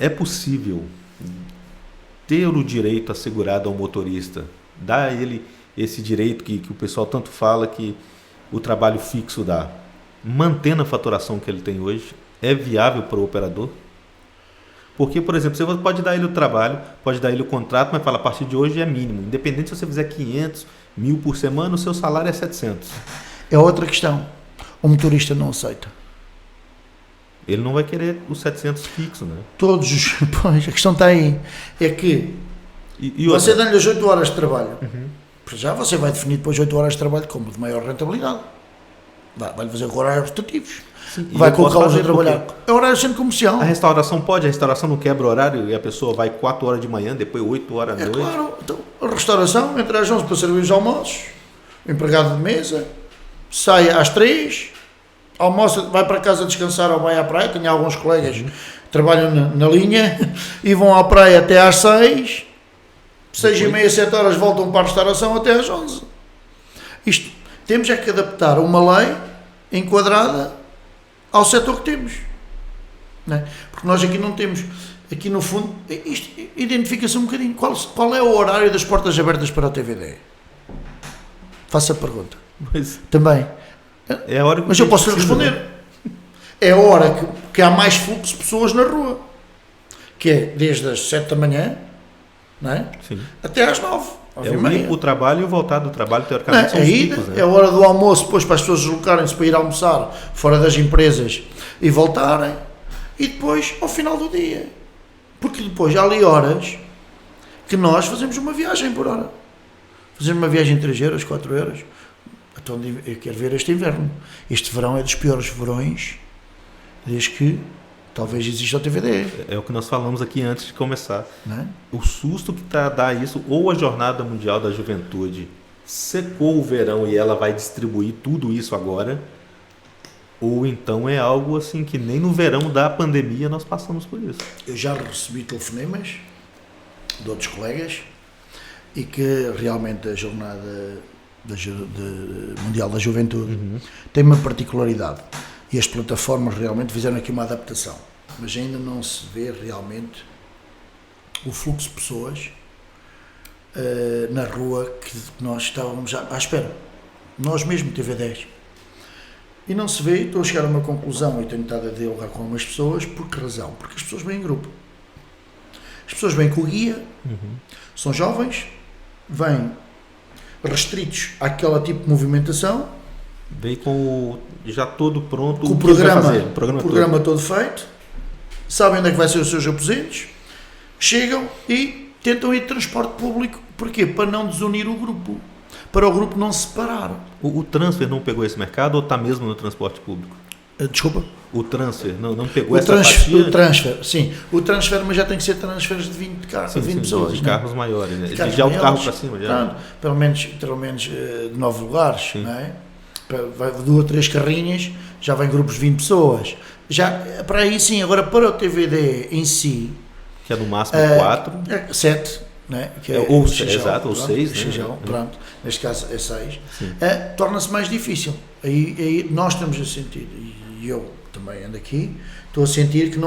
é possível ter o direito assegurado ao motorista, dar a ele esse direito que o pessoal tanto fala que o trabalho fixo dá, mantendo a faturação que ele tem hoje, é viável para o operador? Porque, por exemplo, você pode dar ele o trabalho, pode dar ele o contrato, mas fala, a partir de hoje é mínimo. Independente se você fizer 500, 1.000 por semana, o seu salário é 700. É outra questão. O motorista não aceita. Ele não vai querer os 700 fixo, né? Pois, a questão está aí. É que você dá-lhe as 8 horas de trabalho. Já você vai definir depois 8 horas de trabalho como de maior rentabilidade. Vai-lhe fazer horários rotativos. Sim, vai colocá-los a trabalhar. É horário centro comercial. A restauração pode, a restauração não quebra horário e a pessoa vai 4 horas de manhã, depois 8 horas à noite. Claro, então a restauração entra às 11 para servir os almoços, empregado de mesa, sai às 3, almoça, vai para casa descansar ou vai à praia. Tenho alguns colegas que trabalham na linha e vão à praia até às 6, 6h30, 7 horas voltam para a restauração até às 11. Isto, temos é que adaptar uma lei enquadrada ao setor que temos, não é? Porque nós aqui não temos, aqui no fundo, isto identifica-se um bocadinho. Qual é o horário das portas abertas para o TVD? Faça a pergunta. Mas também. É a hora que mas eu posso lhe responder. É a hora que há mais fluxo de pessoas na rua, que é desde as 7 da manhã, não é? Sim. Até às 9. É o ir para o trabalho e o voltar do trabalho, teoricamente, são os picos, né? É a hora do almoço, depois para as pessoas deslocarem-se para ir almoçar fora das empresas e voltarem, e depois ao final do dia. Porque depois há ali horas que nós fazemos uma viagem por hora. Fazemos uma viagem de 3 euros, 4 euros. Então eu quero ver este inverno. Este verão é dos piores verões desde que talvez exista o TVD. É o que nós falamos aqui antes de começar. Não é? O susto que dá isso, ou a Jornada Mundial da Juventude secou o verão e ela vai distribuir tudo isso agora, ou então é algo assim que nem no verão da pandemia nós passamos por isso. Eu já recebi telefonemas de outros colegas e que realmente a Jornada Mundial da Juventude tem uma particularidade. E as plataformas realmente fizeram aqui uma adaptação, mas ainda não se vê realmente o fluxo de pessoas na rua que nós estávamos à espera. Nós mesmo, TV10. E não se vê, estou a chegar a uma conclusão e tenho estado a dialogar com algumas pessoas. Por que razão? Porque as pessoas vêm em grupo. As pessoas vêm com o guia, são jovens, vêm restritos àquela tipo de movimentação. Veio com já todo pronto, com o programa todo feito, sabem onde é que vai ser os seus aposentos, chegam e tentam ir de transporte público. Porquê? Para não desunir o grupo, para o grupo não se separar. O transfer não pegou esse mercado ou está mesmo no transporte público? Desculpa? O transfer não pegou essa fatia? O transfer, sim. O transfer, mas já tem que ser transfers de 20 carros, sim, 20 pessoas. De carros maiores, né? Já o carro para cima. Já. Pronto, pelo menos de 9 lugares, não é? Vai 2 ou 3 carrinhas, já vem grupos de 20 pessoas. Já, para aí sim, agora para o TVD em si... Que é no máximo 4. 7, né? Que é ou Xijão, exato, ou 6. Xijão, né? Pronto, neste caso é 6. Torna-se mais difícil. Aí nós estamos a sentir, e eu também ando aqui, estou a sentir que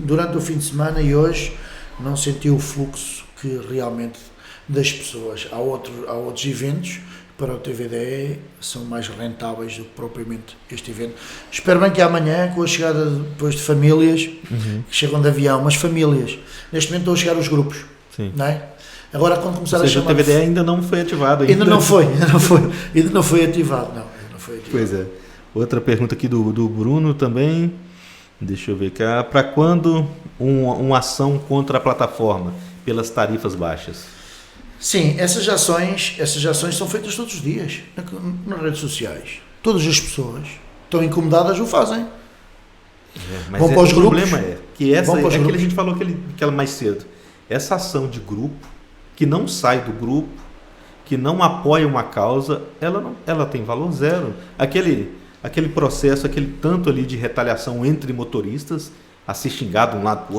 durante o fim de semana e hoje não senti o fluxo que realmente das pessoas. Há outros eventos para o TVD são mais rentáveis do que propriamente este evento. Espero bem que amanhã, com a chegada depois de famílias, que chegam de avião, mas famílias, neste momento estão a chegar os grupos, não é? Agora quando começar a chamar... o TVD ainda não foi ativado. Ainda não foi ativado, não. Pois é. Outra pergunta aqui do Bruno também, deixa eu ver cá, para quando uma ação contra a plataforma pelas tarifas baixas? Sim, essas ações são feitas todos os dias nas redes sociais. Todas as pessoas estão incomodadas, o fazem. Mas vão para os grupos. O problema é que aquilo a gente falou aquela mais cedo. Essa ação de grupo, que não sai do grupo, que não apoia uma causa, ela tem valor zero. Aquele processo, aquele tanto ali de retaliação entre motoristas, a ser xingado de um lado para o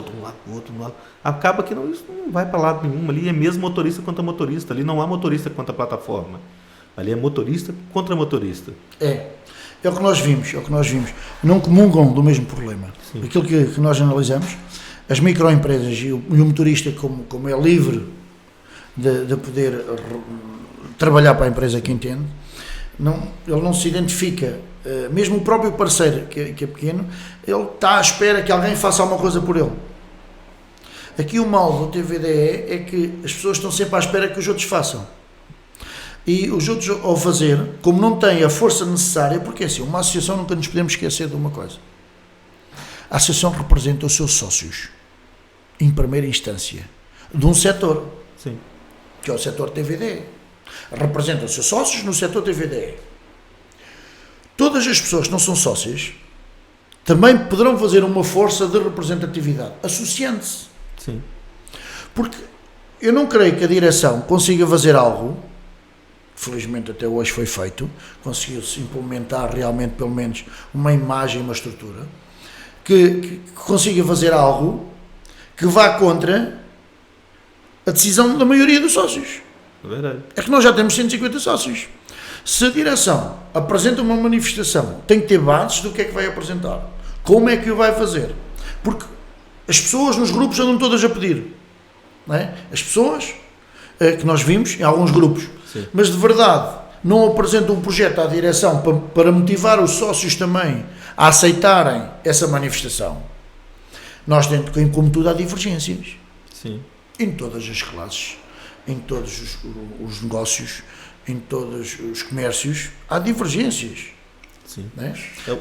outro, acaba que isso não vai para lado nenhum. Ali é mesmo motorista contra motorista, ali não há motorista contra a plataforma, ali é motorista contra motorista. É o que nós vimos, não comungam do mesmo problema. Sim. Aquilo que nós analisamos, as microempresas e o motorista, como é livre de poder trabalhar para a empresa que entende, ele não se identifica, mesmo o próprio parceiro que é pequeno, ele está à espera que alguém faça alguma coisa por ele. Aqui o mal do TVDE é que as pessoas estão sempre à espera que os outros façam. E os outros, ao fazer, como não têm a força necessária, porque assim, uma associação, nunca nos podemos esquecer de uma coisa. A associação representa os seus sócios, em primeira instância, de um setor, Sim. que é o setor TVDE. Representa os seus sócios no setor TVDE. Todas as pessoas que não são sócias também poderão fazer uma força de representatividade, associando-se. Sim. Porque eu não creio que a direção consiga fazer algo, felizmente até hoje foi feito, conseguiu-se implementar realmente pelo menos uma imagem, uma estrutura, que consiga fazer algo que vá contra a decisão da maioria dos sócios. É verdade. É que nós já temos 150 sócios. Se a direção apresenta uma manifestação, tem que ter bases do que é que vai apresentar. Como é que o vai fazer? Porque as pessoas nos grupos andam todas a pedir. Não é? As pessoas que nós vimos em alguns grupos. Sim. Mas de verdade não apresentam um projeto à direção para motivar os sócios também a aceitarem essa manifestação. Nós, como tudo, há divergências. Sim. Em todas as classes, em todos os negócios, em todos os comércios, há divergências. Sim. Não é?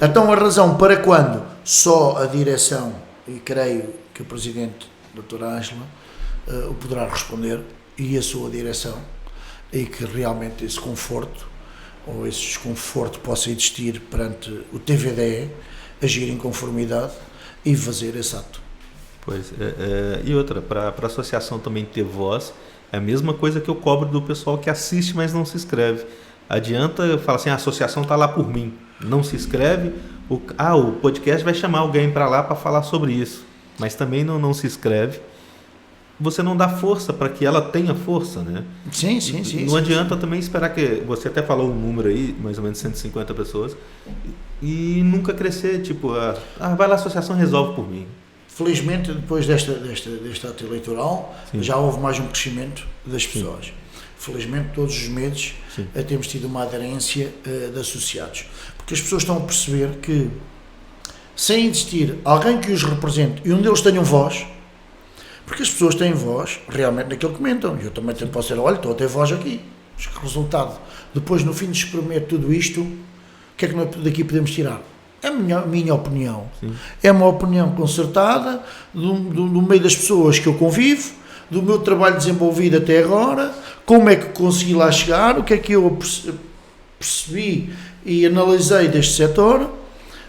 Então, a razão para quando só a direção, e creio que o Presidente, Dr. Ângela, o poderá responder, e a sua direção, e que realmente esse conforto, ou esse desconforto possa existir perante o TVDE, agir em conformidade e fazer esse ato. Pois, e outra, para a associação também ter voz, é a mesma coisa que eu cobro do pessoal que assiste, mas não se inscreve. Adianta falar assim, a associação está lá por mim, não se inscreve, o podcast vai chamar alguém para lá para falar sobre isso, mas também não se inscreve. Você não dá força para que ela tenha força, né? Sim. Não adianta também esperar que... Você até falou um número aí, mais ou menos 150 pessoas, e nunca crescer, tipo, vai lá, a associação resolve por mim. Felizmente, depois deste ato eleitoral, Sim. já houve mais um crescimento das pessoas. Sim. Felizmente, todos os meses temos tido uma aderência de associados. Porque as pessoas estão a perceber que, sem existir alguém que os represente e um deles tenha voz, porque as pessoas têm voz realmente naquilo que comentam. Eu também posso dizer, olha, estou a ter voz aqui. Mas que resultado? Depois, no fim de espremer tudo isto, o que é que nós daqui podemos tirar? É a minha opinião. Sim. É uma opinião concertada do meio das pessoas que eu convivo, do meu trabalho desenvolvido até agora, como é que consegui lá chegar, o que é que eu percebi e analisei deste setor,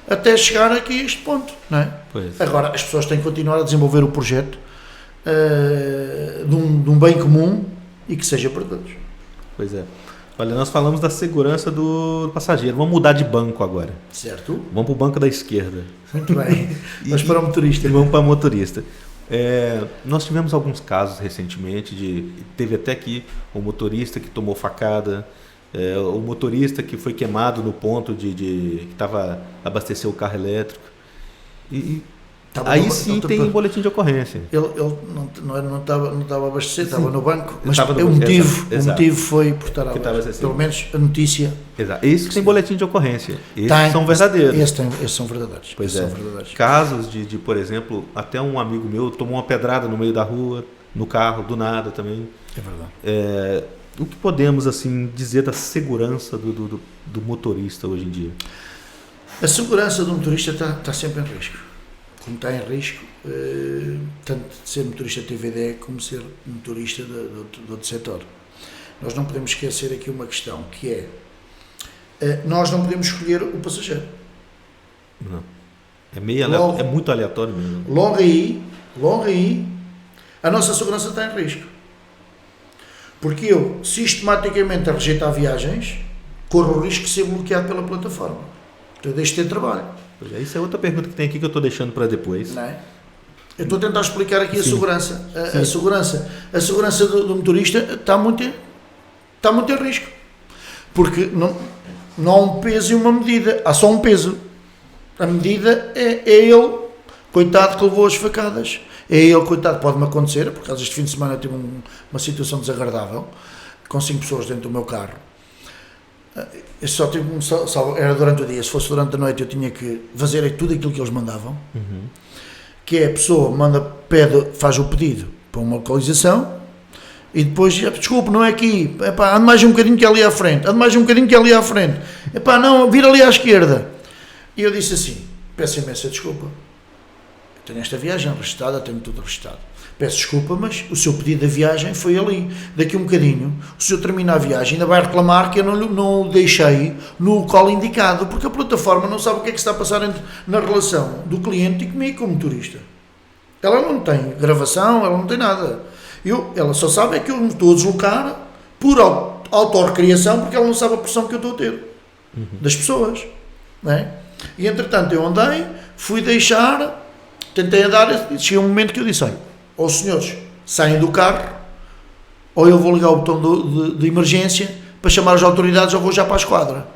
até chegar aqui a este ponto. Não é? Pois. Agora, as pessoas têm que continuar a desenvolver o projeto de um bem comum e que seja para todos. Pois é. Olha, nós falamos da segurança do passageiro. Vamos mudar de banco agora. Certo. Vamos para o banco da esquerda. Muito bem. Vamos para o motorista. Vamos para o motorista. Nós tivemos alguns casos recentemente, teve até aqui o motorista que tomou facada, o motorista que foi queimado no ponto que estava abastecendo o carro elétrico. Aí sim tem um boletim de ocorrência. Ele não estava a abastecer, estava no banco, mas o motivo foi por estar abaixo. Pelo menos a notícia. Exato. Isso tem boletim de ocorrência. Esses são verdadeiros. Esses são verdadeiros. Pois é. Casos de, por exemplo, até um amigo meu tomou uma pedrada no meio da rua, no carro, do nada também. É verdade. O que podemos assim dizer da segurança do motorista hoje em dia? A segurança do motorista está sempre em risco. Como está em risco, tanto de ser motorista TVDE como ser motorista de outro setor. Nós não podemos esquecer aqui uma questão, que é, nós não podemos escolher o passageiro. Não. É muito aleatório mesmo. Logo aí, a nossa segurança está em risco. Porque eu, sistematicamente, a rejeitar viagens, corro o risco de ser bloqueado pela plataforma. Então eu deixo de ter trabalho. Isso é outra pergunta que tem aqui que eu estou deixando para depois. Não é? Eu estou a tentar explicar aqui a segurança. A segurança do motorista está muito em risco. Porque não há um peso e uma medida. Há só um peso. A medida é ele, coitado, que levou as facadas. Ele, coitado, pode-me acontecer, por causa este fim de semana tive uma situação desagradável, com 5 pessoas dentro do meu carro. Eu só tive era durante o dia, se fosse durante a noite eu tinha que fazer tudo aquilo que eles mandavam, que é a pessoa faz o pedido para uma localização e depois, desculpe, não é aqui, epá, ande mais um bocadinho que é ali à frente, epá, não, vira ali à esquerda. E eu disse assim, peço imensa desculpa, eu tenho esta viagem registrada, tenho tudo registrado. Peço desculpa, mas o seu pedido da viagem foi ali. Daqui um bocadinho, o senhor termina a viagem, ainda vai reclamar que eu não o deixei no local indicado, porque a plataforma não sabe o que é que está a passar na relação do cliente e comigo como motorista. Ela não tem gravação, ela não tem nada. Ela só sabe é que eu me estou a deslocar por autorrecriação, porque ela não sabe a pressão que eu estou a ter das pessoas. Não é? E entretanto eu andei, fui deixar, tentei andar, e chegou um momento que eu disse, olha, ou os senhores saem do carro, ou eu vou ligar o botão de emergência para chamar as autoridades, ou vou já para a esquadra.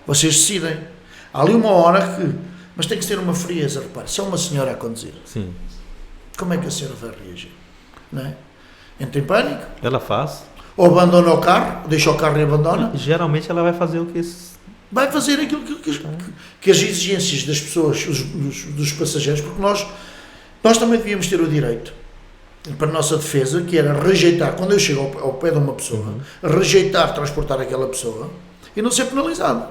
Vocês decidem. Há ali uma hora que... Mas tem que ser uma frieza, repare. Se é uma senhora a conduzir, Sim. como é que a senhora vai reagir? Não é? Entra em pânico? Ela faz. Ou abandona o carro, deixa o carro e abandona? Geralmente ela vai fazer o que... Vai fazer aquilo que as exigências das pessoas, dos passageiros, porque nós também devíamos ter o direito, para a nossa defesa, que era rejeitar, quando eu chego ao pé de uma pessoa, rejeitar transportar aquela pessoa e não ser penalizado,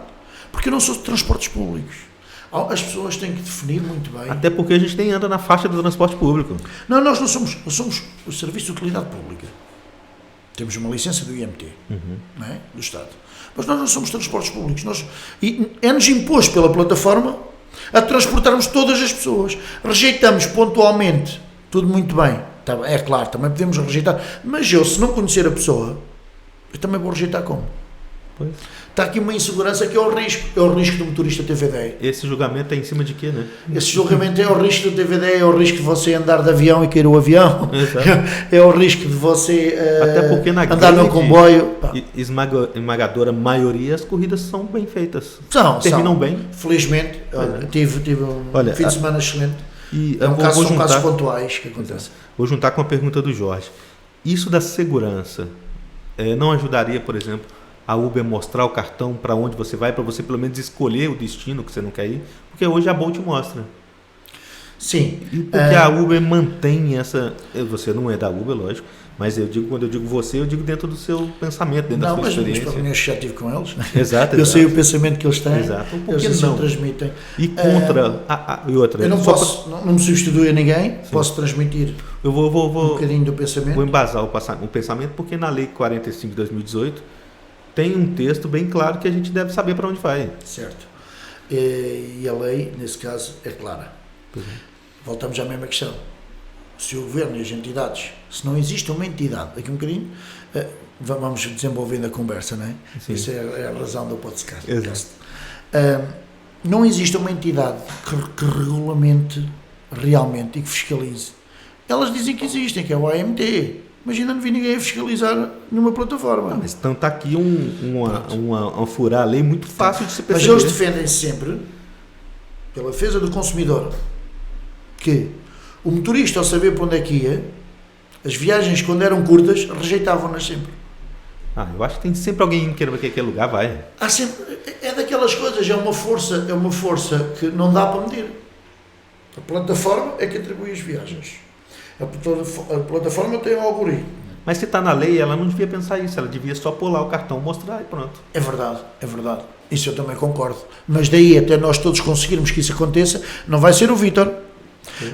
porque eu não sou de transportes públicos. As pessoas têm que definir muito bem. Até porque a gente nem anda na faixa do transporte público. Não, nós somos o Serviço de Utilidade Pública. Temos uma licença do IMT, não é? Do Estado. Mas nós não somos transportes públicos. E é-nos imposto pela plataforma a transportarmos todas as pessoas. Rejeitamos pontualmente, tudo muito bem. É claro, também podemos rejeitar. Mas eu, se não conhecer a pessoa, eu também vou rejeitar como? Pois. Está aqui uma insegurança que é o risco. É o risco do motorista ter VDE. Esse julgamento é em cima de quê, né? Esse julgamento é o risco do TVD, é o risco de você andar de avião e cair o avião. É o risco de você até porque na andar no comboio. Esmagadora maioria, as corridas são bem feitas. Terminam bem. Felizmente, tive um fim de semana excelente. E são casos pontuais que acontecem. Vou juntar com a pergunta do Jorge. Isso da segurança não ajudaria, por exemplo, a Uber mostrar o cartão para onde você vai, para você pelo menos escolher o destino que você não quer ir? Porque hoje a Bolt mostra. Sim. E porque a Uber mantém essa... Você não é da Uber, lógico, mas quando eu digo você, eu digo dentro do seu pensamento, dentro da sua experiência. Não, mas eu já estive com eles. Exato. Eu sei o pensamento que eles têm. Exato. Eles não transmitem. E contra... e outra... Eu não me substitui a ninguém. Sim. Posso transmitir um bocadinho do pensamento. Vou embasar o pensamento, porque na Lei 45 de 2018 tem um texto bem claro que a gente deve saber para onde vai. Certo. E a lei, nesse caso, é clara. Voltamos à mesma questão. Se o governo e as entidades, se não existe uma entidade, daqui um bocadinho, vamos desenvolvendo a conversa, não é? Sim. Isso é a razão do podcast. Não existe uma entidade que regulamente realmente e que fiscalize. Elas dizem que existem, que é o AMT. Imagina, não vi ninguém a fiscalizar numa plataforma. Mas então está aqui um furar a lei muito fácil de se perceber. Mas eles defendem sempre, pela defesa do consumidor, que o motorista, ao saber para onde é que ia, as viagens, quando eram curtas, rejeitavam-nas sempre. Eu acho que tem sempre alguém que queira ver que aquele lugar vai. Há sempre, é daquelas coisas, é uma força que não dá para medir. A plataforma é que atribui as viagens. A plataforma tem um algoritmo. Mas se está na lei, ela não devia pensar isso. Ela devia só pular o cartão, mostrar e pronto. É verdade. Isso eu também concordo. Mas daí até nós todos conseguirmos que isso aconteça, não vai ser o Vítor,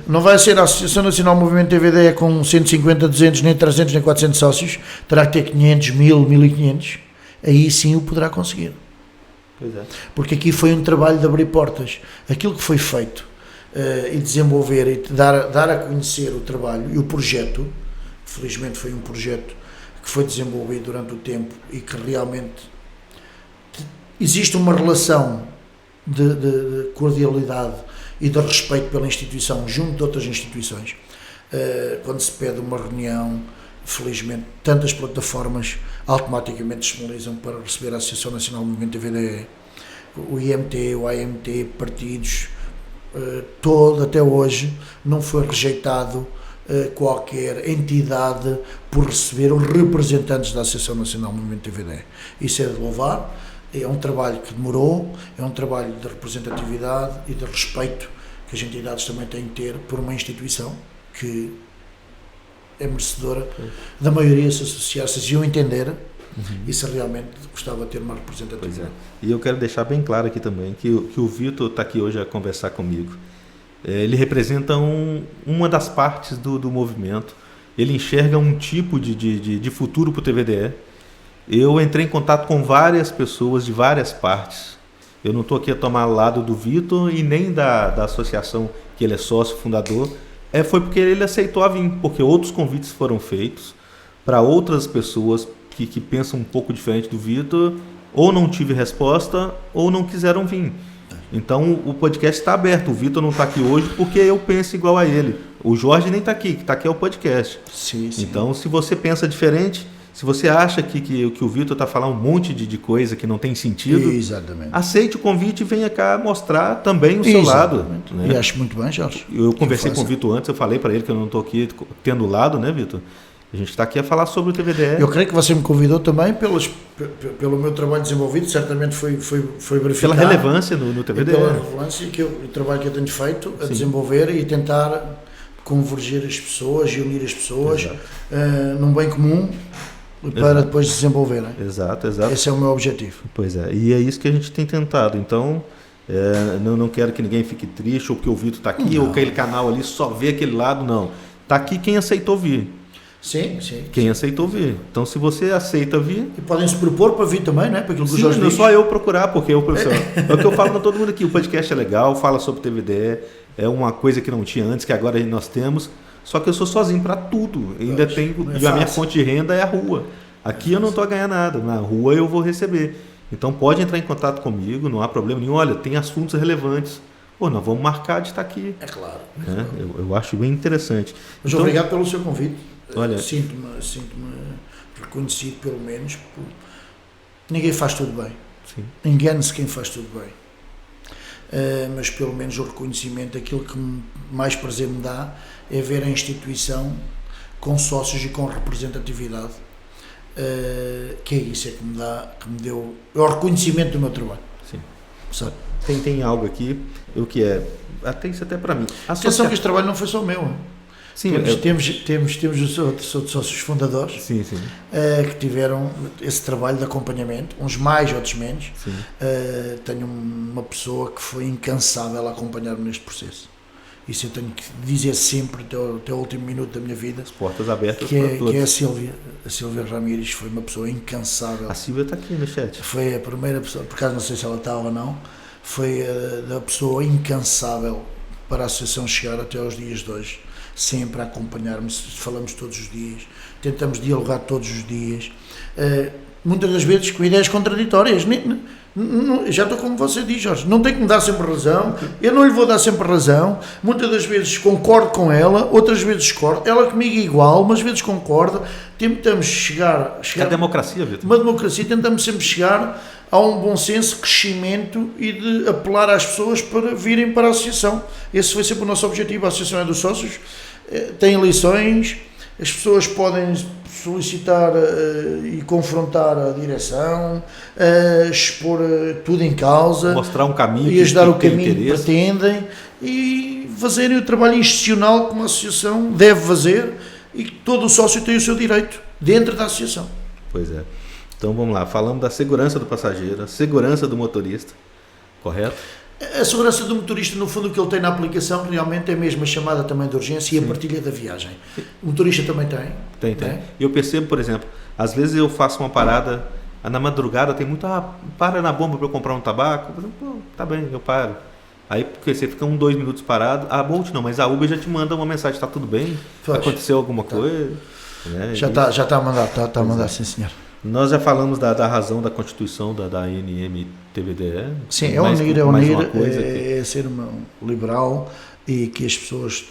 não vai ser a Associação Nacional Movimento TVD com 150, 200, nem 300, nem 400 sócios. Terá que ter 500, 1000, 1500. Aí sim o poderá conseguir. Pois é. Porque aqui foi um trabalho de abrir portas. Aquilo que foi feito e desenvolver e dar a conhecer o trabalho e o projeto, felizmente foi um projeto que foi desenvolvido durante o tempo e que realmente existe uma relação de cordialidade e de respeito pela instituição junto de outras instituições. Quando se pede uma reunião, felizmente tantas plataformas automaticamente disponibilizam para receber a Associação Nacional do Movimento TVDE, o IMT, o AMT, partidos, todo até hoje não foi rejeitado qualquer entidade por receber os representantes da Associação Nacional do Movimento TVD. Isso é de louvar, é um trabalho que demorou, é um trabalho de representatividade e de respeito que as entidades também têm que ter por uma instituição que é merecedora da maioria se associar-se, se o entender, e se realmente gostava de ter uma representatividade. E eu quero deixar bem claro aqui também que o Vitor está aqui hoje a conversar comigo. Ele representa uma das partes do movimento, ele enxerga um tipo de futuro para o TVDE. Eu entrei em contato com várias pessoas de várias partes. Eu não estou aqui a tomar lado do Vitor e nem da associação que ele é sócio fundador. Foi porque ele aceitou a vir, porque outros convites foram feitos para outras pessoas que pensam um pouco diferente do Vitor, ou não tive resposta, ou não quiseram vir. Então o podcast está aberto. O Vitor não está aqui hoje porque eu penso igual a ele. O Jorge nem está aqui, que está aqui é o podcast. Sim. Então, se você pensa diferente, se você acha que o Vitor está falando um monte de coisa que não tem sentido, exatamente, aceite o convite e venha cá mostrar também o seu lado. Né? E acho muito bem, Jorge. Eu conversei com o Vitor antes, eu falei para ele que eu não estou aqui tendo lado, né, Vitor? A gente está aqui a falar sobre o TVDE. Eu creio que você me convidou também pelo meu trabalho desenvolvido, certamente foi verificado. Pela relevância no TVDE. Pela relevância o trabalho que eu tenho feito a desenvolver e tentar convergir as pessoas e unir as pessoas num bem comum para depois desenvolver. Exato. Esse é o meu objetivo. Pois é, e é isso que a gente tem tentado. Então, não quero que ninguém fique triste, ou que o Vitor está aqui, ou que aquele canal ali só vê aquele lado, não. Está aqui quem aceitou vir. Sim. Quem aceitou vir. Então, se você aceita vir... E podem se propor para vir também, né? Para aquilo que sim, não é só eu procurar, porque é o que eu falo para todo mundo aqui. O podcast é legal, fala sobre TVDE, é uma coisa que não tinha antes, que agora nós temos. Só que eu sou sozinho para tudo. Ainda tenho... E a minha fonte de renda é a rua. Aqui eu não estou a ganhar nada. Na rua eu vou receber. Então, pode entrar em contato comigo, não há problema nenhum. Olha, tem assuntos relevantes. Nós vamos marcar de estar aqui. É claro. Né? Eu acho bem interessante. Mas então, obrigado pelo seu convite. Olha, sinto-me reconhecido, pelo menos. Ninguém faz tudo bem. Engane-se quem faz tudo bem. Mas pelo menos o reconhecimento, aquilo que mais prazer me dá é ver a instituição com sócios e com representatividade, que é isso que me deu o reconhecimento do meu trabalho. Sim. Sabe? Tem algo aqui, o que tem isso até para mim. Atenção que este trabalho não foi só meu. Sim, temos os outros sócios fundadores que tiveram esse trabalho de acompanhamento, uns mais, outros menos. Tenho uma pessoa que foi incansável a acompanhar-me neste processo. Isso eu tenho que dizer sempre até o último minuto da minha vida. As portas abertas que para todos. Que é a Silvia Ramírez, foi uma pessoa incansável. A Silvia está aqui no chat. Foi a primeira pessoa, por acaso não sei se ela está ou não, foi a pessoa incansável para a associação chegar até aos dias de hoje. Sempre a acompanhar-me, falamos todos os dias, tentamos dialogar todos os dias, muitas das vezes com ideias contraditórias. Já estou como você diz, Jorge, não tem que me dar sempre razão, eu não lhe vou dar sempre razão, muitas das vezes concordo com ela, outras vezes discordo, ela comigo é igual, umas vezes concorda, tentamos chegar a democracia, Vitor. Uma democracia, tentamos sempre chegar a um bom senso, crescimento e de apelar às pessoas para virem para a associação. Esse foi sempre o nosso objetivo. A associação é dos sócios, tem eleições, as pessoas podem solicitar e confrontar a direção, expor tudo em causa, mostrar um caminho e ajudar o caminho que pretendem e fazerem o trabalho institucional como a associação deve fazer e que todo o sócio tem o seu direito dentro da associação. Pois é. Então vamos lá, falamos da segurança do passageiro, a segurança do motorista, correto? A segurança do motorista, no fundo, o que ele tem na aplicação realmente é mesmo a chamada também de urgência e a partilha da viagem. O motorista também tem. Tem. Eu percebo, por exemplo, às vezes eu faço uma parada, na madrugada tem muito, para na bomba para eu comprar um tabaco, pô, tá bem, eu paro. Aí porque você fica 2 minutos parado, a Bolt não, mas a Uber já te manda uma mensagem, tá tudo bem? Aconteceu alguma coisa? Né? Já está a mandar, está a mandar, sim senhor. Nós já falamos da razão da constituição da NMTVDE. Sim, é ser liberal e que as pessoas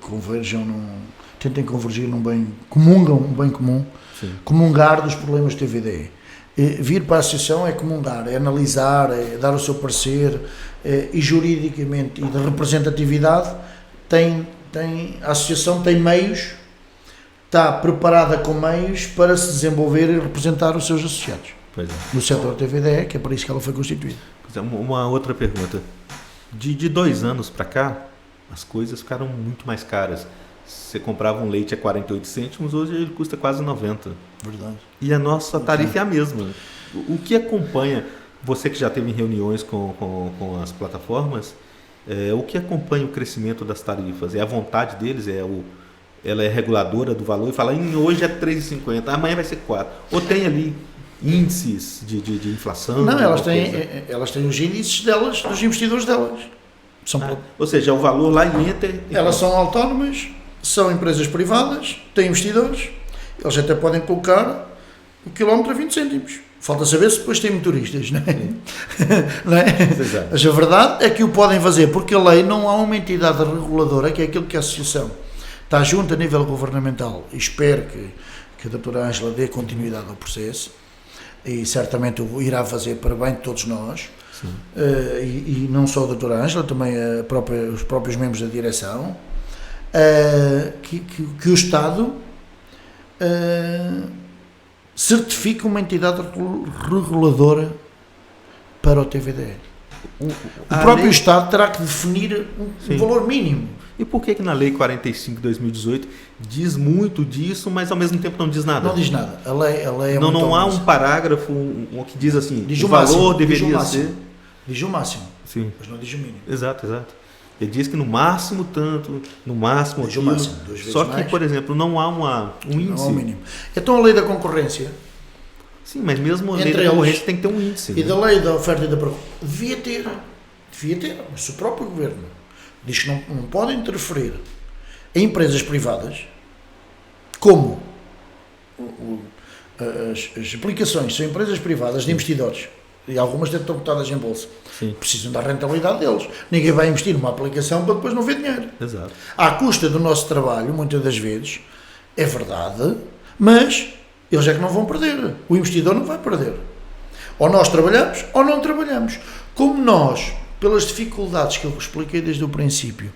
converjam, tentem convergir num bem, comungam um bem comum, comungar dos problemas do TVDE. Vir para a associação é comungar, é analisar, é dar o seu parecer e juridicamente e de representatividade tem a associação tem meios, está preparada com meios para se desenvolver e representar os seus associados. Pois é. No setor TVDE, que é para isso que ela foi constituída. Pois é, uma outra pergunta. De 2 anos para cá, as coisas ficaram muito mais caras. Você comprava um leite a 48 cêntimos, hoje ele custa quase 90. Verdade. E a nossa tarifa é a mesma. O que acompanha, você que já teve em reuniões com as plataformas, o que acompanha o crescimento das tarifas? É a vontade deles? Ela é reguladora do valor e fala, hoje é 3,50, amanhã vai ser 4. Ou tem ali índices de inflação? Não, elas têm os índices delas, dos investidores delas. Ou seja, o valor lá entra... Elas são autónomas, são empresas privadas, têm investidores, eles até podem colocar o quilómetro a 20 cêntimos. Falta saber se depois tem motoristas, não é? Não é? Mas a verdade é que o podem fazer, porque a lei não há uma entidade reguladora, que é aquilo que a associação está junto a nível governamental, e espero que a doutora Ângela dê continuidade ao processo, e certamente o irá fazer para bem de todos nós, e não só a doutora Ângela, também os próprios membros da direção, que o Estado certifica uma entidade reguladora para o TVDE. O próprio Estado terá que definir um valor mínimo. E por que na Lei 45 de 2018 diz muito disso, mas ao mesmo tempo não diz nada? Não diz nada. A lei é não há um parágrafo que diz assim, diz o valor deveria ser... Diz o máximo, sim, mas não diz o mínimo. Exato. Ele diz que no máximo tanto, no máximo diz o máximo, 2 vezes só que, mais. por exemplo, não há um índice. Não há um mínimo. Então a lei da concorrência... Sim, mas mesmo a lei da concorrência tem que ter um índice. E da lei da oferta e da procura. Devia ter, mas o próprio governo diz que não pode interferir em empresas privadas, como as aplicações são empresas privadas de investidores, e algumas até estão cotadas em bolsa. Sim. Precisam da rentabilidade deles. Ninguém vai investir numa aplicação para depois não ver dinheiro. Exato. À custa do nosso trabalho, muitas das vezes, é verdade, mas eles é que não vão perder. O investidor não vai perder. Ou nós trabalhamos, ou não trabalhamos. Como nós, pelas dificuldades que eu expliquei desde o princípio,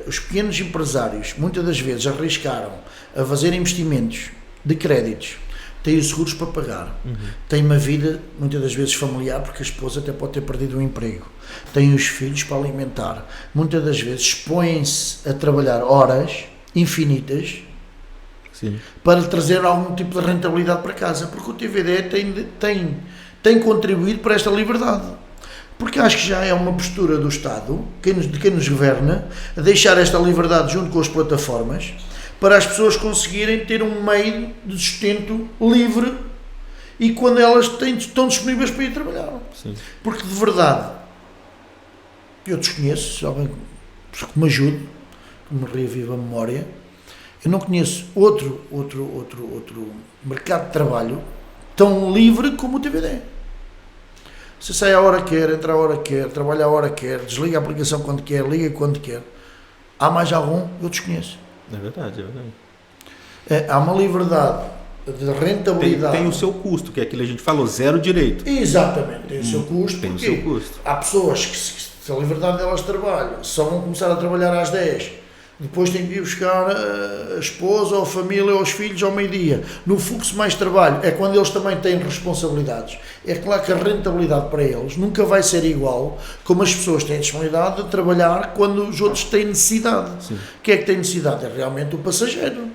os pequenos empresários, muitas das vezes, arriscaram a fazer investimentos de créditos, têm os seguros para pagar, têm uma vida, muitas das vezes, familiar, porque a esposa até pode ter perdido o emprego, têm os filhos para alimentar, muitas das vezes expõem-se a trabalhar horas infinitas. Sim. Para trazer algum tipo de rentabilidade para casa, porque o TVDE tem contribuído para esta liberdade, porque acho que já é uma postura do Estado, de quem nos governa, a deixar esta liberdade junto com as plataformas, para as pessoas conseguirem ter um meio de sustento livre e quando elas estão disponíveis para ir trabalhar. Sim. Porque de verdade, eu desconheço, se alguém que me ajude, que me reaviva a memória, eu não conheço outro mercado de trabalho tão livre como o TVDE. Você sai a hora que quer, entra a hora que quer, trabalha a hora que quer, desliga a aplicação quando quer, liga quando quer. Há mais algum? Eu desconheço. É verdade. Há uma liberdade de rentabilidade. Tem o seu custo, que é aquilo que a gente falou, zero direito. Exatamente, tem o seu custo. Tem o seu custo. Há pessoas que, se a liberdade delas de trabalho, só vão começar a trabalhar às 10, depois têm que ir buscar a esposa, ou a família, ou os filhos ao meio-dia. No fluxo mais trabalho, é quando eles também têm responsabilidades. É claro que a rentabilidade para eles nunca vai ser igual como as pessoas têm a disponibilidade de trabalhar quando os outros têm necessidade. Sim. Quem é que tem necessidade? É realmente o passageiro.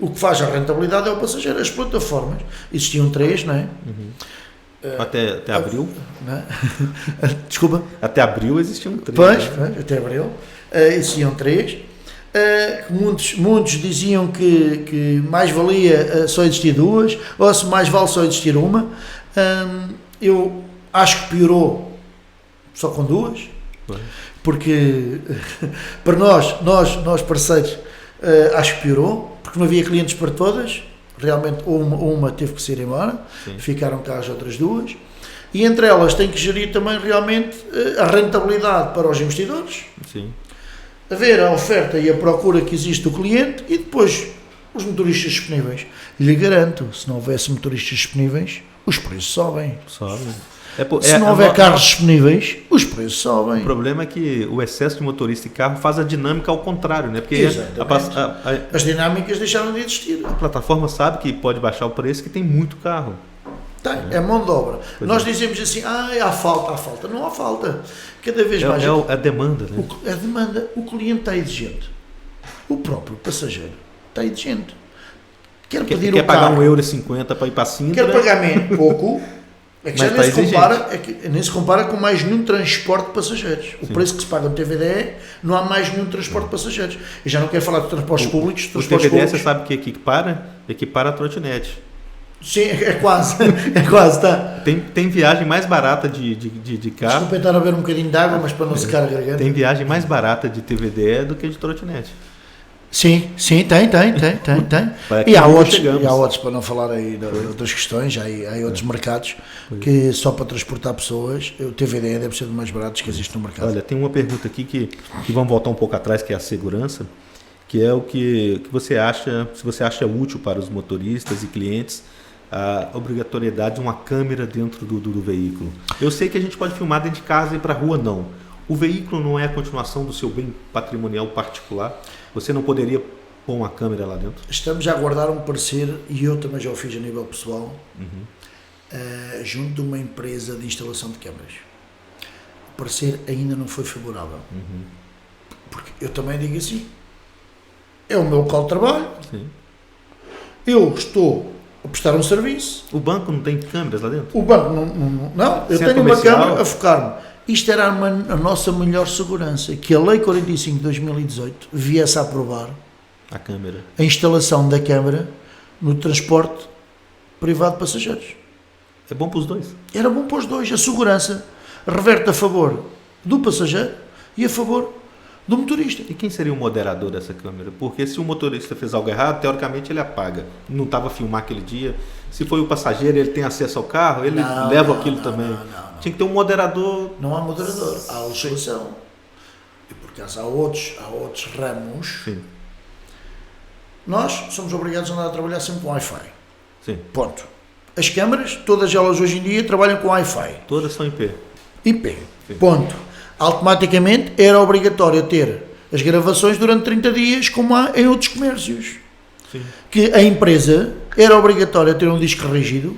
O que faz a rentabilidade é o passageiro. As plataformas, existiam 3, não é? Até abril? Não é? Desculpa? Até abril existiam 3. Pois, até abril. Existiam 3. Muitos diziam que mais valia só existir 2, ou se mais vale só existir uma. Eu acho que piorou só com 2, porque para nós parceiros, acho que piorou, porque não havia clientes para todas, realmente uma teve que se ir embora. Sim. Ficaram cá as outras 2, e entre elas tem que gerir também realmente a rentabilidade para os investidores. Sim. A ver a oferta e a procura que existe do cliente e depois os motoristas disponíveis. Lhe garanto, se não houvesse motoristas disponíveis, os preços sobem. Se não houver carros disponíveis, os preços sobem. O problema é que o excesso de motorista e carro faz a dinâmica ao contrário, né? Porque as dinâmicas deixaram de existir. A plataforma sabe que pode baixar o preço, que tem muito carro. É mão de obra. Nós dizemos assim, há falta. Não há falta. Cada vez mais. É a demanda, né? A demanda. O cliente está exigente. O próprio passageiro está exigente. Quer pagar €1,50 para ir para Sintra. Quer pagar pouco. É que já nem se compara com mais nenhum transporte de passageiros. O preço que se paga no TVDE, não há mais nenhum transporte de passageiros. E já não quero falar de transportes públicos. O TVDE, você sabe o que equipara? Equipara a trotinete. Sim, é quase, tá. Tem viagem mais barata de carro. Desculpa tentar beber um bocadinho de água, mas para não secar a garganta. Tem viagem mais barata de TVDE do que de trotinete. Sim, tem. E há outros, para não falar aí de outras questões, há outros mercados que só para transportar pessoas, o TVDE deve ser dos mais baratos que existe no mercado. Olha, tem uma pergunta aqui que vamos voltar um pouco atrás, que é a segurança, que é o que você acha, se você acha útil para os motoristas e clientes a obrigatoriedade de uma câmera dentro do veículo. Eu sei que a gente pode filmar dentro de casa e ir para a rua, não. O veículo não é a continuação do seu bem patrimonial particular? Você não poderia pôr uma câmera lá dentro? Estamos a aguardar um parecer, e eu também já o fiz a nível pessoal, junto de uma empresa de instalação de câmaras. O parecer ainda não foi favorável. Porque eu também digo assim, é o meu local de trabalho, sim. Eu estou a prestar um serviço. O banco não tem câmeras lá dentro? O banco não. Eu tenho uma câmera a focar-me. Isto era a nossa melhor segurança, que a Lei 45 de 2018 viesse a aprovar a câmera, a instalação da câmara no transporte privado de passageiros. É bom para os dois? Era bom para os dois. A segurança reverte a favor do passageiro e a favor do motorista. E quem seria o moderador dessa câmera? Porque se o motorista fez algo errado, teoricamente ele apaga. Não estava a filmar aquele dia. Se foi o passageiro, ele tem acesso ao carro, ele leva aquilo também. Não. Tinha que ter um moderador. Não há moderador, há legislação. E por acaso há outros ramos. Sim. Nós somos obrigados a andar a trabalhar sempre com Wi-Fi. Sim. Ponto. As câmaras, todas elas hoje em dia trabalham com Wi-Fi. Todas são IP. IP. Sim. Ponto. Automaticamente era obrigatório ter as gravações durante 30 dias, como há em outros comércios. Sim. Que a empresa era obrigatória ter um disco rígido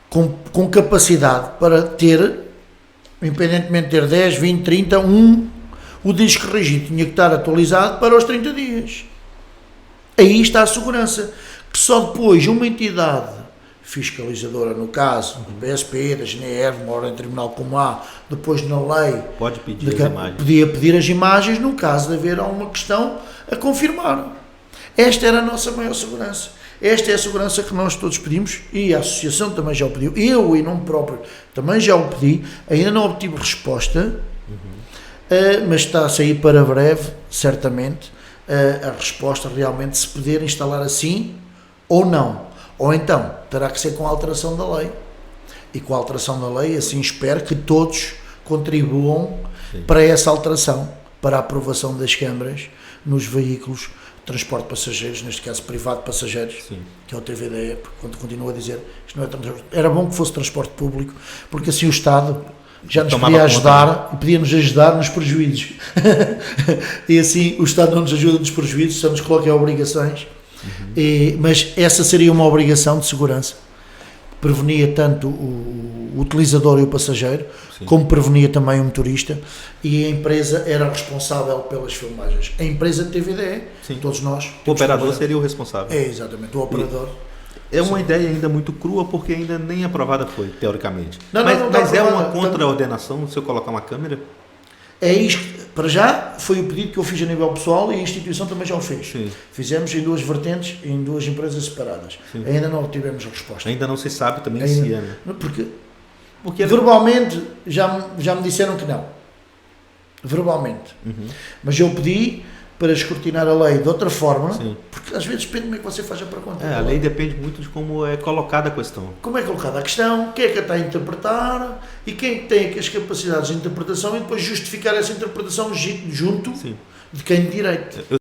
com capacidade para ter, independentemente de ter 10, 20, 30, o disco rígido tinha que estar atualizado para os 30 dias. Aí está a segurança, que só depois uma entidade fiscalizadora, no caso do PSP, da GNR, uma ordem de tribunal como há, depois na lei, pode pedir as imagens. Podia pedir as imagens no caso de haver alguma questão a confirmar. Esta era a nossa maior segurança. Esta é a segurança que nós todos pedimos, e a associação também já o pediu, eu em nome próprio também já o pedi, ainda não obtive resposta, mas está a sair para breve, certamente, a resposta realmente se poder instalar assim ou não. Ou então, terá que ser com a alteração da lei. E com a alteração da lei, assim espero que todos contribuam para essa alteração, para a aprovação das câmaras nos veículos transporte de passageiros, neste caso privado de passageiros, sim, que é o TVDE, porque quando continua a dizer isto não é transporte, era bom que fosse transporte público, porque assim o Estado já nos podia ajudar e podia nos ajudar nos prejuízos. E assim o Estado não nos ajuda nos prejuízos, só nos coloca obrigações. Mas essa seria uma obrigação de segurança. Prevenia tanto o utilizador e o passageiro, sim, como prevenia também o motorista, e a empresa era responsável pelas filmagens. A empresa de TVDE, sim, todos nós. O operador seria o responsável. É, exatamente, o operador. É uma ideia ainda muito crua, porque ainda nem aprovada foi, teoricamente. Mas é uma contra-ordenação se eu colocar uma câmera? É isto, para já, foi o pedido que eu fiz a nível pessoal e a instituição também já o fez. Sim. Fizemos em duas vertentes, em duas empresas separadas. Sim. Ainda não obtivemos a resposta. Ainda não se sabe também se é, né? Porque verbalmente já me disseram que não. Verbalmente. Mas eu pedi para escrutinar a lei de outra forma, sim, porque às vezes depende de como é que você faz a pergunta. A lei depende muito de como é colocada a questão. Como é colocada a questão, quem é que a está a interpretar e quem tem as capacidades de interpretação e depois justificar essa interpretação junto, sim, de quem de direito.